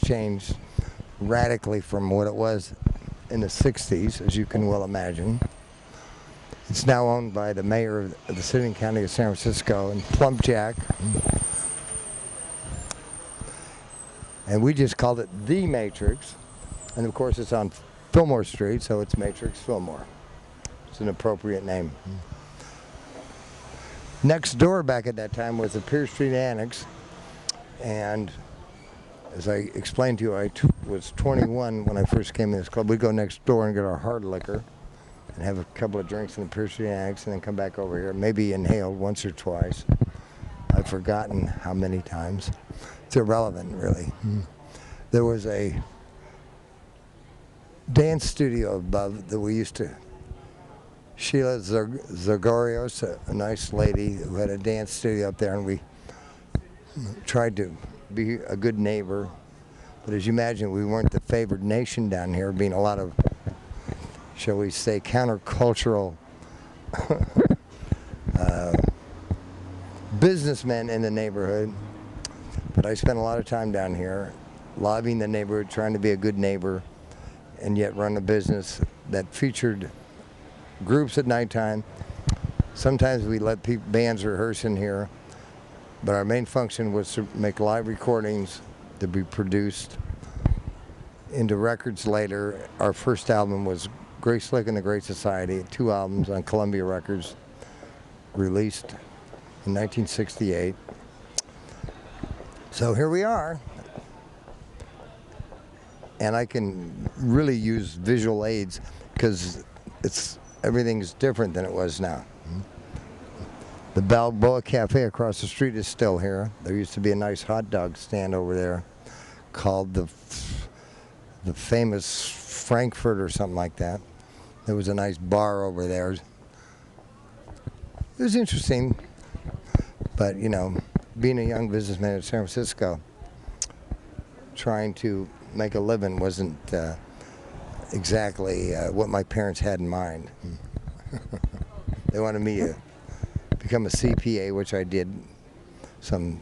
changed radically from what it was in the 60s, as you can well imagine. It's now owned by the mayor of the city and county of San Francisco and Plump Jack. And we just called it The Matrix. And of course it's on Fillmore Street, so it's Matrix Fillmore. It's an appropriate name. Next door back at that time was the Pierce Street Annex. And as I explained to you, I was 21 when I first came in this club. We'd go next door and get our hard liquor and have a couple of drinks in the Pierce Street Annex and then come back over here. Maybe inhaled once or twice. I've forgotten how many times. It's irrelevant, really. There was a dance studio above that we used to. Sheila Zagorios, a nice lady who had a dance studio up there, and we tried to be a good neighbor. But as you imagine, we weren't the favored nation down here, being a lot of, shall we say, countercultural businessmen in the neighborhood. But I spent a lot of time down here lobbying the neighborhood, trying to be a good neighbor, and yet run a business that featured groups at nighttime. Sometimes we let bands rehearse in here, but our main function was to make live recordings to be produced into records later. Our first album was Grace Slick and the Great Society, 2 albums on Columbia Records, released in 1968. So here we are. And I can really use visual aids because everything's different than it was now. The Balboa Cafe across the street is still here. There used to be a nice hot dog stand over there called the famous Frankfurt or something like that. There was a nice bar over there. It was interesting, but you know, being a young businessman in San Francisco, trying to make a living wasn't exactly what my parents had in mind. They wanted me to become a CPA, which I did some